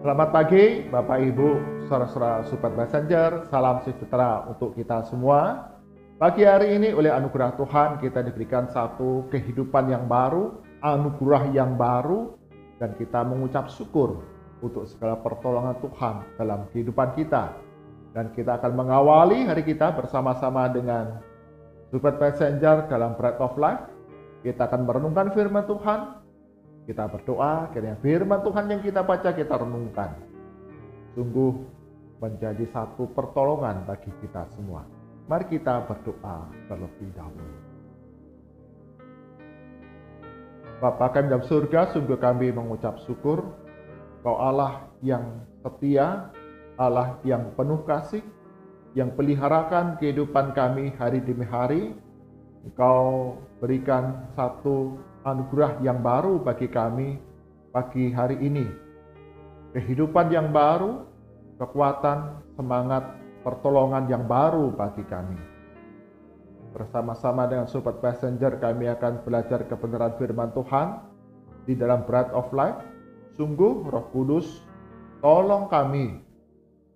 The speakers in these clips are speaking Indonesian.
Selamat pagi Bapak Ibu, saudara-saudara Sobat Messenger, salam sejahtera untuk kita semua. Pagi hari ini oleh anugerah Tuhan kita diberikan satu kehidupan yang baru, anugerah yang baru, dan kita mengucap syukur untuk segala pertolongan Tuhan dalam kehidupan kita. Dan kita akan mengawali hari kita bersama-sama dengan Sobat Messenger dalam Bread of Life. Kita akan merenungkan firman Tuhan. Kita berdoa, kiranya firman Tuhan yang kita baca, kita renungkan. Sungguh menjadi satu pertolongan bagi kita semua. Mari kita berdoa terlebih dahulu. Bapa kami dalam surga, sungguh kami mengucap syukur. Kau Allah yang setia, Allah yang penuh kasih, yang peliharakan kehidupan kami hari demi hari. Engkau berikan satu anugerah yang baru bagi kami pagi hari ini. Kehidupan yang baru, kekuatan, semangat, pertolongan yang baru bagi kami. Bersama-sama dengan Sobat Messenger kami akan belajar kebenaran firman Tuhan di dalam Bread of Life. Sungguh Roh Kudus, tolong kami.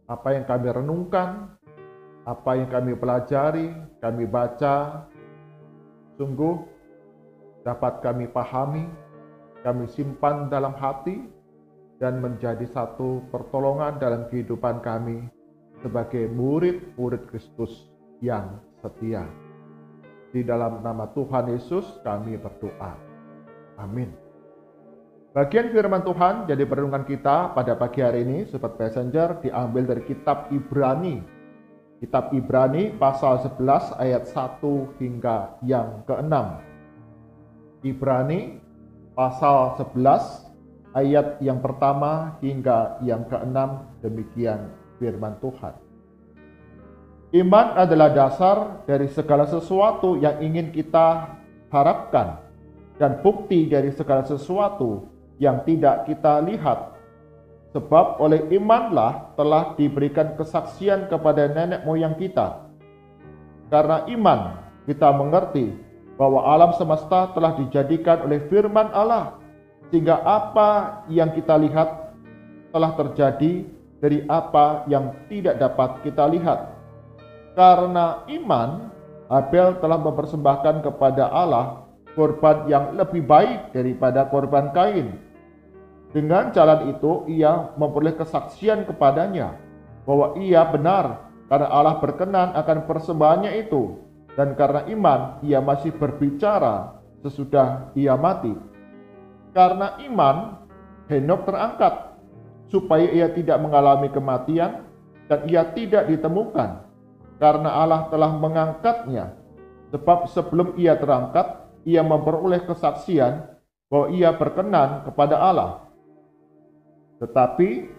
Apa yang kami renungkan, apa yang kami pelajari, kami baca, sungguh dapat kami pahami, kami simpan dalam hati, dan menjadi satu pertolongan dalam kehidupan kami sebagai murid-murid Kristus yang setia. Di dalam nama Tuhan Yesus kami berdoa. Amin. Bagian firman Tuhan jadi perenungan kita pada pagi hari ini, Sobat Messenger, diambil dari kitab Ibrani. Kitab Ibrani pasal 11 ayat 1 hingga yang ke-6. Ibrani pasal 11 ayat yang pertama hingga yang ke-6, demikian firman Tuhan. Iman adalah dasar dari segala sesuatu yang ingin kita harapkan dan bukti dari segala sesuatu yang tidak kita lihat. Sebab oleh imanlah telah diberikan kesaksian kepada nenek moyang kita. Karena iman kita mengerti bahwa alam semesta telah dijadikan oleh firman Allah, sehingga apa yang kita lihat telah terjadi dari apa yang tidak dapat kita lihat. Karena iman, Abel telah mempersembahkan kepada Allah korban yang lebih baik daripada korban Kain. Dengan jalan itu ia memperoleh kesaksian kepadanya bahwa ia benar karena Allah berkenan akan persembahannya itu. Dan karena iman, ia masih berbicara sesudah ia mati. Karena iman, Henok terangkat, supaya ia tidak mengalami kematian, dan ia tidak ditemukan, karena Allah telah mengangkatnya. Sebab sebelum ia terangkat, ia memperoleh kesaksian bahwa ia berkenan kepada Allah. Tetapi,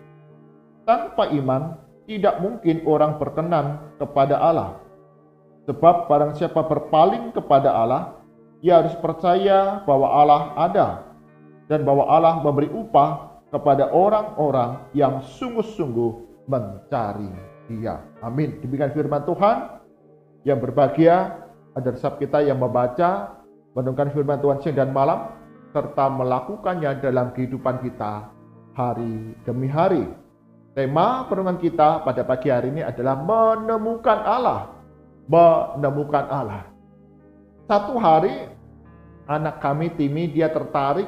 tanpa iman, tidak mungkin orang berkenan kepada Allah. Sebab barang siapa berpaling kepada Allah, ia harus percaya bahwa Allah ada dan bahwa Allah memberi upah kepada orang-orang yang sungguh-sungguh mencari Dia. Amin. Demikian firman Tuhan. Yang berbahagia adalah setiap kita yang membaca, merenungkan firman Tuhan siang dan malam, serta melakukannya dalam kehidupan kita hari demi hari. Tema perenungan kita pada pagi hari ini adalah menemukan Allah. Menemukan Allah. Satu hari anak kami Timi dia tertarik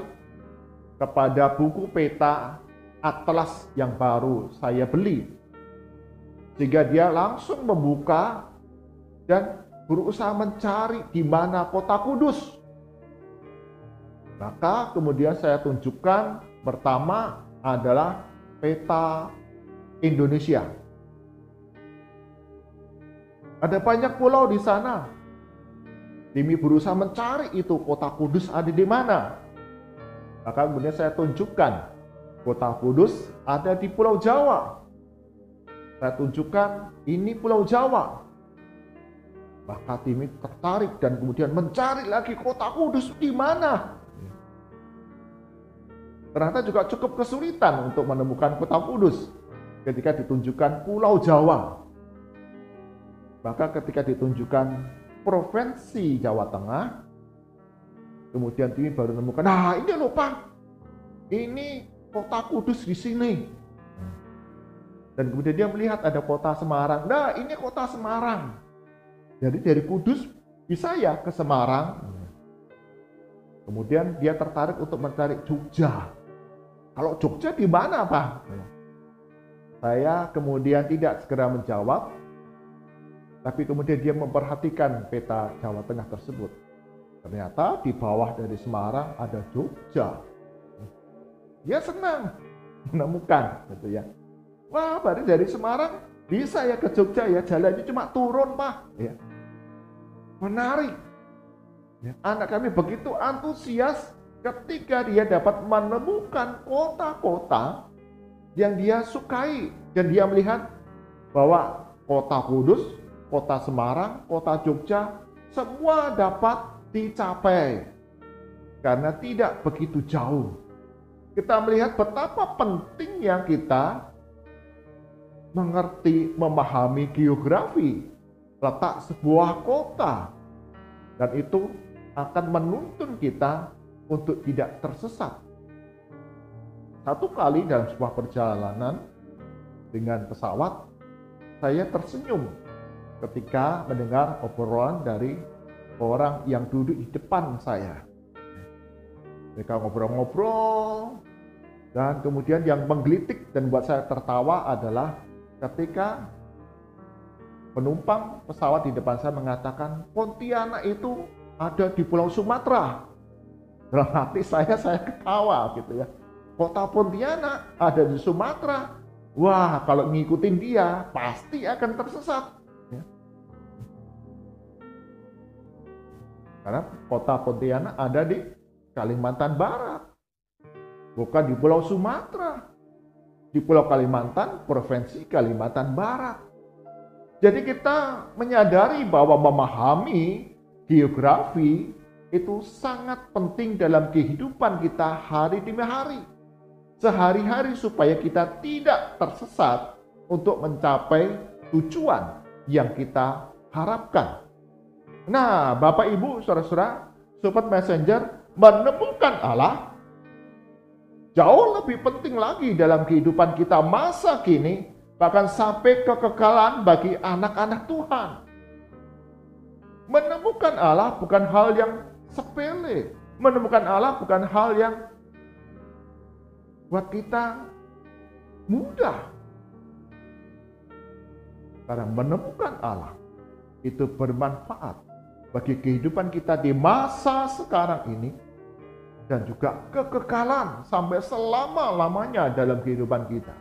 kepada buku peta atlas yang baru saya beli, sehingga dia langsung membuka dan berusaha mencari di mana kota Kudus. Maka kemudian saya tunjukkan pertama adalah peta Indonesia. Ada banyak pulau di sana. Timi berusaha mencari itu kota Kudus ada di mana. Maka kemudian saya tunjukkan kota Kudus ada di Pulau Jawa. Saya tunjukkan ini Pulau Jawa. Maka Timi tertarik dan kemudian mencari lagi kota Kudus di mana. Ternyata juga cukup kesulitan untuk menemukan kota Kudus ketika ditunjukkan Pulau Jawa. Maka ketika ditunjukkan Provinsi Jawa Tengah, kemudian Timi baru menemukan, nah ini loh Pak, ini kota Kudus di sini. Dan kemudian dia melihat ada kota Semarang. Nah, ini kota Semarang. Jadi dari Kudus bisa ya ke Semarang. Kemudian dia tertarik untuk mencari Jogja. Kalau Jogja di mana, Pak? Saya kemudian tidak segera menjawab, tapi kemudian dia memperhatikan peta Jawa Tengah tersebut. Ternyata di bawah dari Semarang ada Jogja. Dia senang menemukan, gitu ya. Wah, berarti dari Semarang bisa ya ke Jogja ya, jalannya cuma turun, Pak. Ya. Menarik. Ya. Anak kami begitu antusias ketika dia dapat menemukan kota-kota yang dia sukai. Dan dia melihat bahwa kota Kudus, kota Semarang, kota Jogja, semua dapat dicapai. Karena tidak begitu jauh. Kita melihat betapa pentingnya kita mengerti, memahami geografi, letak sebuah kota. Dan itu akan menuntun kita untuk tidak tersesat. Satu kali dalam sebuah perjalanan dengan pesawat, saya tersenyum ketika mendengar obrolan dari orang yang duduk di depan saya. Mereka ngobrol-ngobrol, dan kemudian yang menggelitik dan buat saya tertawa adalah ketika penumpang pesawat di depan saya mengatakan, Pontianak itu ada di Pulau Sumatera. Dalam hati saya ketawa gitu ya. Kota Pontianak ada di Sumatera. Wah, kalau ngikutin dia pasti akan tersesat. Ya. Karena kota Pontianak ada di Kalimantan Barat, bukan di Pulau Sumatera. Di Pulau Kalimantan, Provinsi Kalimantan Barat. Jadi kita menyadari bahwa memahami geografi itu sangat penting dalam kehidupan kita hari demi hari. Sehari-hari supaya kita tidak tersesat untuk mencapai tujuan yang kita harapkan. Nah, Bapak Ibu, saudara-saudara, Sobat Messenger, menemukan Allah jauh lebih penting lagi dalam kehidupan kita masa kini, bahkan sampai kekekalan bagi anak-anak Tuhan. Menemukan Allah bukan hal yang sepele. Menemukan Allah bukan hal yang buat kita mudah. Karena menemukan Allah itu bermanfaat bagi kehidupan kita di masa sekarang ini, dan juga kekekalan sampai selama-lamanya dalam kehidupan kita.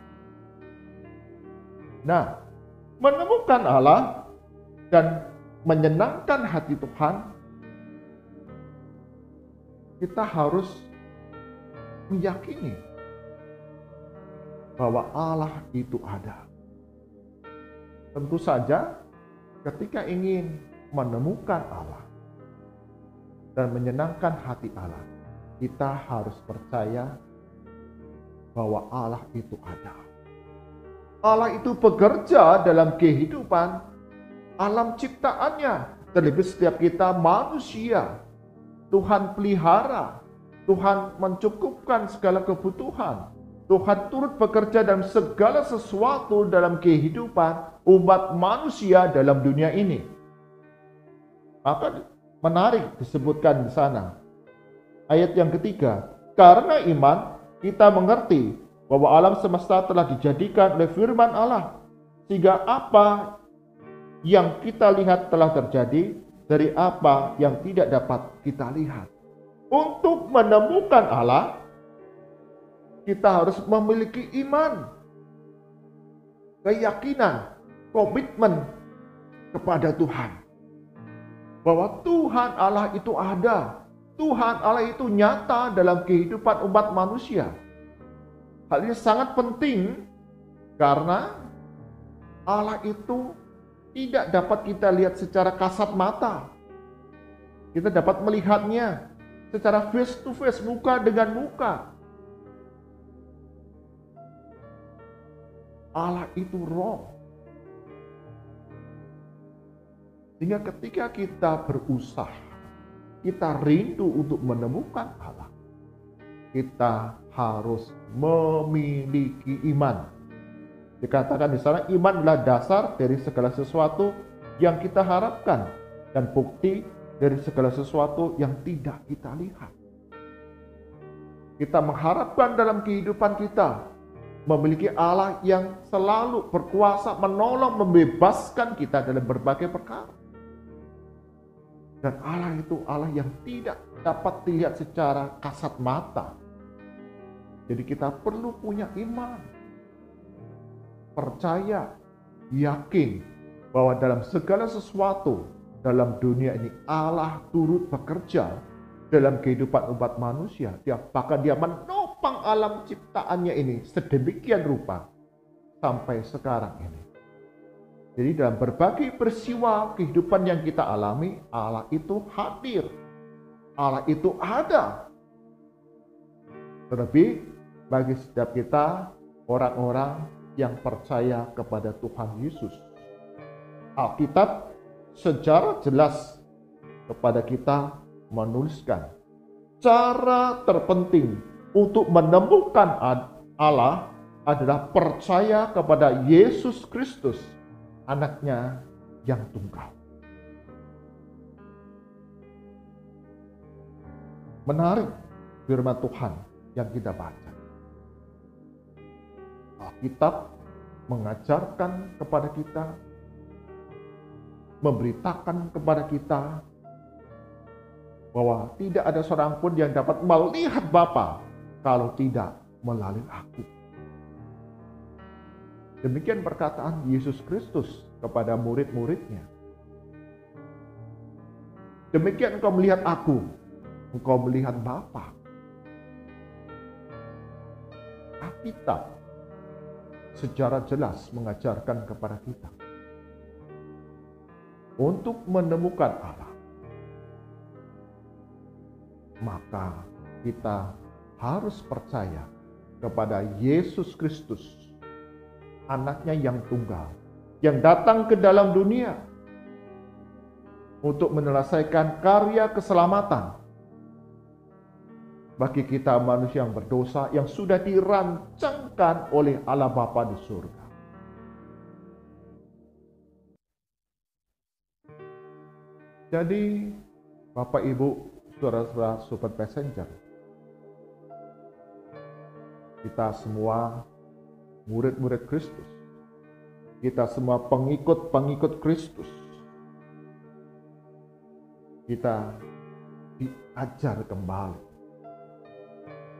Nah, menemukan Allah dan menyenangkan hati Tuhan, kita harus meyakini bahwa Allah itu ada. Tentu saja ketika ingin menemukan Allah dan menyenangkan hati Allah, kita harus percaya bahwa Allah itu ada. Allah itu bekerja dalam kehidupan alam ciptaannya. Terlebih setiap kita manusia. Tuhan pelihara. Tuhan mencukupkan segala kebutuhan. Tuhan turut bekerja dalam segala sesuatu dalam kehidupan umat manusia dalam dunia ini. Maka menarik disebutkan di sana. Ayat yang ketiga, karena iman kita mengerti bahwa alam semesta telah dijadikan oleh firman Allah, sehingga apa yang kita lihat telah terjadi dari apa yang tidak dapat kita lihat. Untuk menemukan Allah, kita harus memiliki iman, keyakinan, komitmen kepada Tuhan. Bahwa Tuhan Allah itu ada. Tuhan Allah itu nyata dalam kehidupan umat manusia. Hal ini sangat penting karena Allah itu tidak dapat kita lihat secara kasat mata. Kita dapat melihatnya secara face to face, muka dengan muka. Allah itu roh. Sehingga ketika kita berusaha, kita rindu untuk menemukan Allah, kita harus memiliki iman. Dikatakan di sana, iman adalah dasar dari segala sesuatu yang kita harapkan dan bukti dari segala sesuatu yang tidak kita lihat. Kita mengharapkan dalam kehidupan kita memiliki Allah yang selalu berkuasa menolong, membebaskan kita dalam berbagai perkara. Dan Allah itu Allah yang tidak dapat dilihat secara kasat mata. Jadi kita perlu punya iman, percaya, yakin bahwa dalam segala sesuatu dalam dunia ini Allah turut bekerja dalam kehidupan umat manusia. Bahkan dia menopang alam ciptaannya ini sedemikian rupa sampai sekarang ini. Jadi dalam berbagai peristiwa kehidupan yang kita alami, Allah itu hadir. Allah itu ada. Terlebih bagi setiap kita, orang-orang yang percaya kepada Tuhan Yesus. Alkitab secara jelas kepada kita menuliskan cara terpenting untuk menemukan Allah adalah percaya kepada Yesus Kristus, anaknya yang tunggal. Menarik firman Tuhan yang kita baca. Alkitab mengajarkan kepada kita, memberitakan kepada kita bahwa tidak ada seorang pun yang dapat melihat Bapa kalau tidak melalui aku. Demikian perkataan Yesus Kristus kepada murid-muridnya. Demikian engkau melihat aku, engkau melihat Bapa. Alkitab secara jelas mengajarkan kepada kita untuk menemukan Allah, maka kita harus percaya kepada Yesus Kristus, anaknya yang tunggal, yang datang ke dalam dunia untuk menyelesaikan karya keselamatan bagi kita manusia yang berdosa yang sudah dirancangkan oleh Allah Bapa di surga. Jadi Bapak Ibu, saudara-saudara Sobat Messenger, kita semua murid-murid Kristus, kita semua pengikut-pengikut Kristus, kita diajar kembali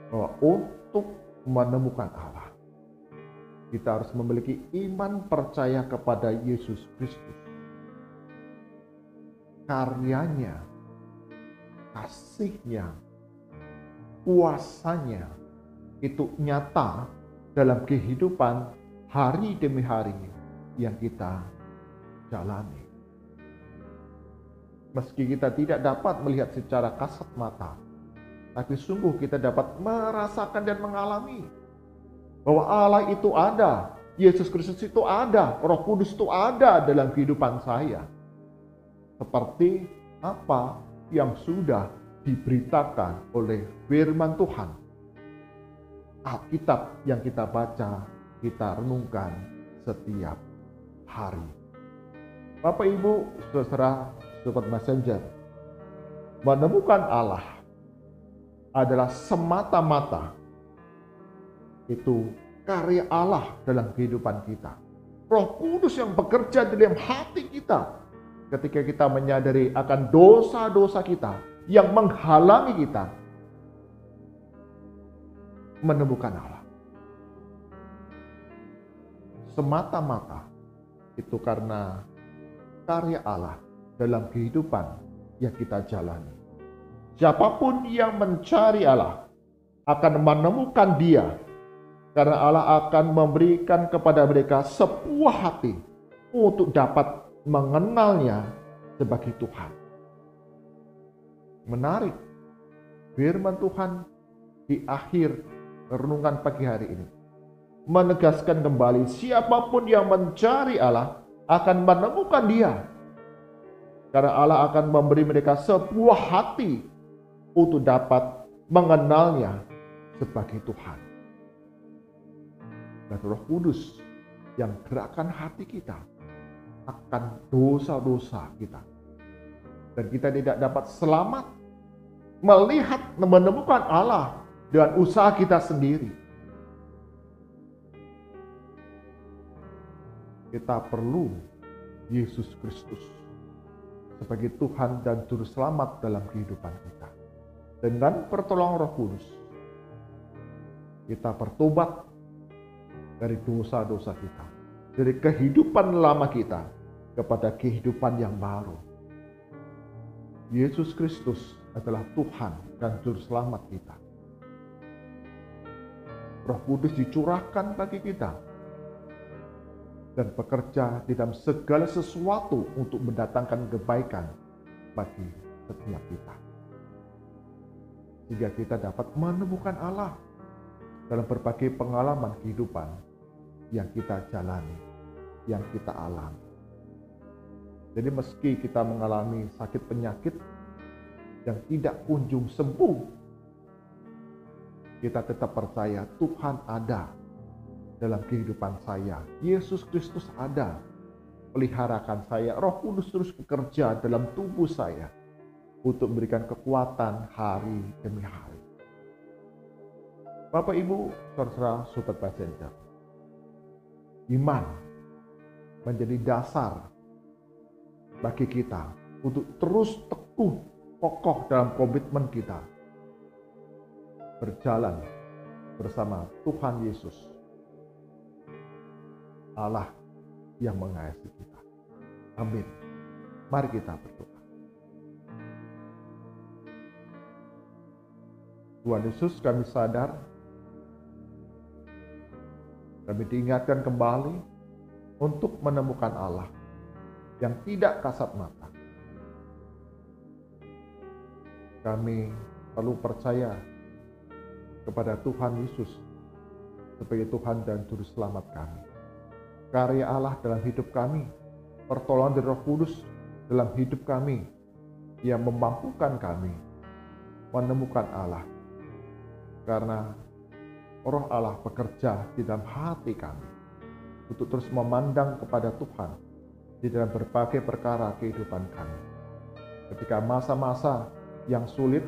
bahwa untuk menemukan Allah, kita harus memiliki iman percaya kepada Yesus Kristus. Karyanya, kasih-Nya, kuasa-Nya itu nyata dalam kehidupan hari demi hari yang kita jalani. Meski kita tidak dapat melihat secara kasat mata, tapi sungguh kita dapat merasakan dan mengalami bahwa Allah itu ada, Yesus Kristus itu ada, Roh Kudus itu ada dalam kehidupan saya. Seperti apa yang sudah diberitakan oleh firman Tuhan. Alkitab yang kita baca, kita renungkan setiap hari. Bapak Ibu, saudara Sobat Messenger, menemukan Allah adalah semata-mata itu karya Allah dalam kehidupan kita. Roh Kudus yang bekerja di dalam hati kita ketika kita menyadari akan dosa-dosa kita yang menghalangi kita menemukan Allah. Semata-mata itu karena karya Allah dalam kehidupan yang kita jalani. Siapapun yang mencari Allah akan menemukan Dia, karena Allah akan memberikan kepada mereka sebuah hati untuk dapat mengenalnya sebagai Tuhan. Menarik, firman Tuhan di akhir renungan pagi hari ini menegaskan kembali, siapapun yang mencari Allah akan menemukan Dia, karena Allah akan memberi mereka sebuah hati untuk dapat mengenalnya sebagai Tuhan. Dan Roh Kudus yang gerakkan hati kita akan dosa-dosa kita. Dan kita tidak dapat selamat menemukan Allah dengan usaha kita sendiri. Kita perlu Yesus Kristus sebagai Tuhan dan Juru Selamat dalam kehidupan kita. Dengan pertolongan Roh Kudus, kita bertobat dari dosa-dosa kita, dari kehidupan lama kita kepada kehidupan yang baru. Yesus Kristus adalah Tuhan dan Juru Selamat kita. Roh Kudus dicurahkan bagi kita dan bekerja di dalam segala sesuatu untuk mendatangkan kebaikan bagi setiap kita. Sehingga kita dapat menemukan Allah dalam berbagai pengalaman kehidupan yang kita jalani, yang kita alami. Jadi meski kita mengalami sakit penyakit yang tidak kunjung sembuh, kita tetap percaya Tuhan ada dalam kehidupan saya. Yesus Kristus ada, peliharakan saya. Roh Kudus terus bekerja dalam tubuh saya untuk memberikan kekuatan hari demi hari. Bapak, Ibu, saudara, sobat passenger, iman menjadi dasar bagi kita untuk terus teguh kokoh dalam komitmen kita berjalan bersama Tuhan Yesus, Allah yang mengasihi kita. Amin. Mari kita berdoa. Tuhan Yesus, kami sadar, kami diingatkan kembali untuk menemukan Allah yang tidak kasat mata. Kami perlu percaya kepada Tuhan Yesus sebagai Tuhan dan Juru Selamat kami. Karya Allah dalam hidup kami, pertolongan dari Roh Kudus dalam hidup kami yang memampukan kami menemukan Allah. Karena Roh Allah bekerja di dalam hati kami untuk terus memandang kepada Tuhan di dalam berbagai perkara kehidupan kami. Ketika masa-masa yang sulit,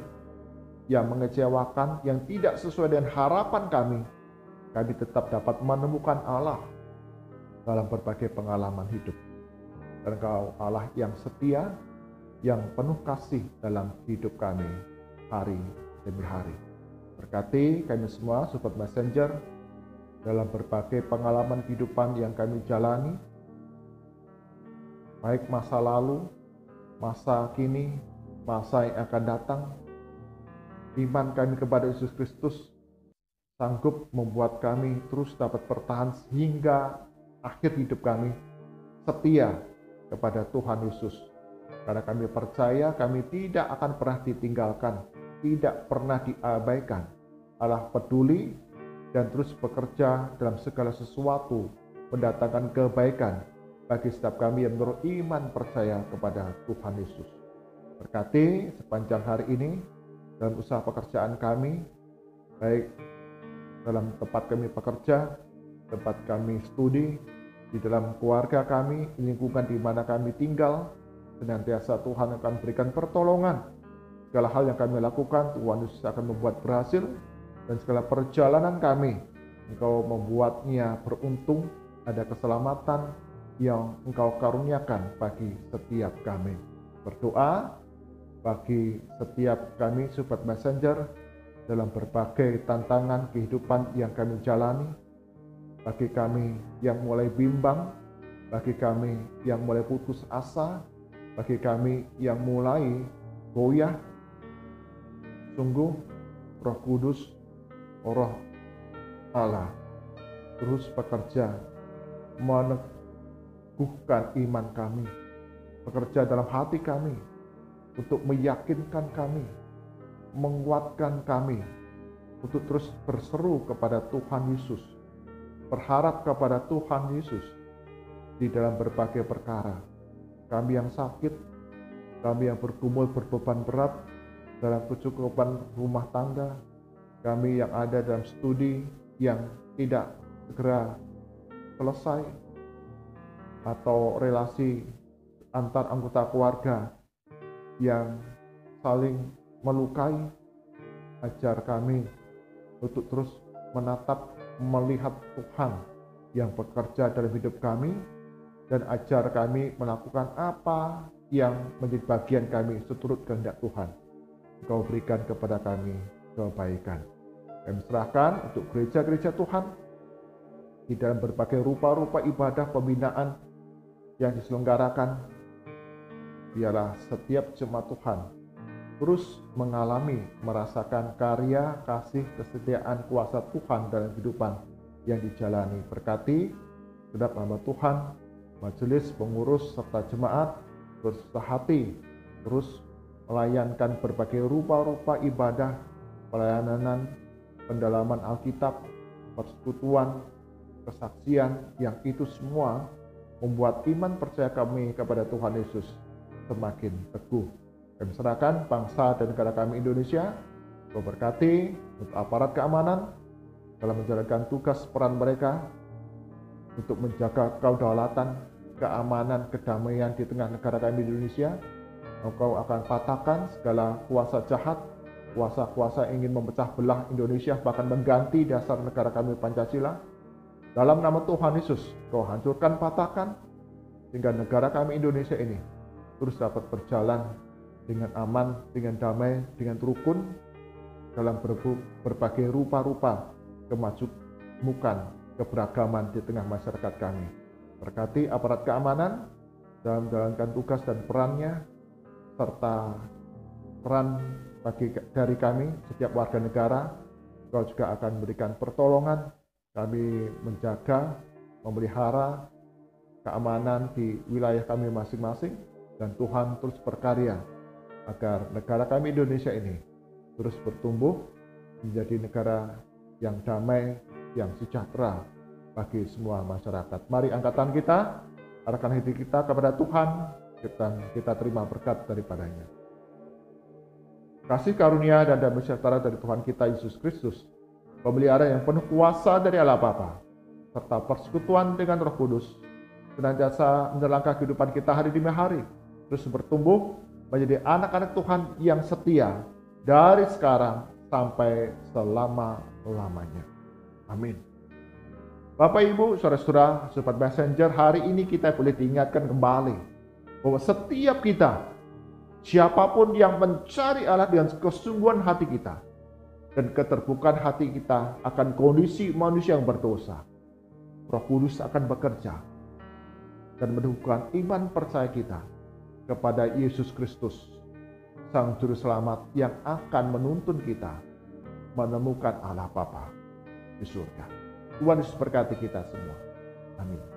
yang mengecewakan, yang tidak sesuai dengan harapan kami tetap dapat menemukan Allah dalam berbagai pengalaman hidup. Dan Engkau Allah yang setia, yang penuh kasih dalam hidup kami hari demi hari. Berkati kami semua, sobat messenger, dalam berbagai pengalaman kehidupan yang kami jalani, baik masa lalu, masa kini, masa yang akan datang. Iman kami kepada Yesus Kristus sanggup membuat kami terus dapat bertahan hingga akhir hidup kami, setia kepada Tuhan Yesus. Karena kami percaya kami tidak akan pernah ditinggalkan, tidak pernah diabaikan. Allah peduli dan terus bekerja dalam segala sesuatu, mendatangkan kebaikan bagi setiap kami yang beriman percaya kepada Tuhan Yesus. Berkati sepanjang hari ini dalam usaha pekerjaan kami, baik dalam tempat kami bekerja, tempat kami studi, di dalam keluarga kami, lingkungan di mana kami tinggal, senantiasa Tuhan akan berikan pertolongan. Segala hal yang kami lakukan, Tuhan Yesus akan membuat berhasil, dan segala perjalanan kami, Engkau membuatnya beruntung, ada keselamatan yang Engkau karuniakan bagi setiap kami. Berdoa bagi setiap kami, sobat messenger, dalam berbagai tantangan kehidupan yang kami jalani, bagi kami yang mulai bimbang, bagi kami yang mulai putus asa, bagi kami yang mulai goyah, sungguh Roh Kudus, Roh Allah terus bekerja meneguhkan iman kami, bekerja dalam hati kami untuk meyakinkan kami, menguatkan kami untuk terus berseru kepada Tuhan Yesus, berharap kepada Tuhan Yesus di dalam berbagai perkara. Kami yang sakit, kami yang bergumul berbeban berat dalam kecukupan rumah tangga, kami yang ada dalam studi yang tidak segera selesai, atau relasi antar anggota keluarga yang saling melukai, ajar kami untuk terus menatap, melihat Tuhan yang bekerja dalam hidup kami, dan ajar kami melakukan apa yang menjadi bagian kami seturut kehendak Tuhan. Engkau berikan kepada kami kebaikan. Kami serahkan untuk gereja-gereja Tuhan di dalam berbagai rupa-rupa ibadah pembinaan yang diselenggarakan. Biarlah setiap jemaat Tuhan terus mengalami, merasakan karya, kasih, kesetiaan, kuasa Tuhan dalam kehidupan yang dijalani. Berkati genap hamba Tuhan, majelis, pengurus, serta jemaat bersusah hati terus melayankan berbagai rupa-rupa ibadah, pelayanan, pendalaman Alkitab, persekutuan, kesaksian, yang itu semua membuat iman percaya kami kepada Tuhan Yesus semakin teguh. Kami serahkan bangsa dan negara kami Indonesia, Kau berkati untuk aparat keamanan dalam menjalankan tugas peran mereka untuk menjaga kedaulatan, keamanan, kedamaian di tengah negara kami Indonesia. Engkau akan patahkan segala kuasa jahat, kuasa-kuasa ingin memecah belah Indonesia, bahkan mengganti dasar negara kami Pancasila. Dalam nama Tuhan Yesus, Kau hancurkan, patahkan, sehingga negara kami Indonesia ini terus dapat berjalan dengan aman, dengan damai, dengan rukun, dalam berbagai rupa-rupa kemajemukan, keberagaman di tengah masyarakat kami. Berkati aparat keamanan dalam menjalankan tugas dan perannya, serta peran dari kami, setiap warga negara. Kau juga akan memberikan pertolongan kami menjaga, memelihara keamanan di wilayah kami masing-masing, dan Tuhan terus berkarya agar negara kami Indonesia ini terus bertumbuh menjadi negara yang damai, yang sejahtera bagi semua masyarakat. Mari angkatan kita, arahkan hati kita kepada Tuhan, dan kita terima berkat daripadanya. Kasih karunia dan damai sejahtera dari Tuhan kita Yesus Kristus, pemelihara yang penuh kuasa dari Allah Bapa, serta persekutuan dengan Roh Kudus, senantiasa menyerangkan kehidupan kita hari demi hari, terus bertumbuh menjadi anak-anak Tuhan yang setia dari sekarang sampai selama-lamanya. Amin. Bapak, Ibu, saudara-saudara, sobat Messenger, hari ini kita boleh diingatkan kembali bahwa setiap kita, siapapun yang mencari Allah dengan kesungguhan hati kita dan keterbukaan hati kita akan kondisi manusia yang berdosa, Roh Kudus akan bekerja dan mendukung iman percaya kita kepada Yesus Kristus, Sang Juru Selamat yang akan menuntun kita menemukan Allah Bapa di surga. Tuhan Yesus berkati kita semua. Amin.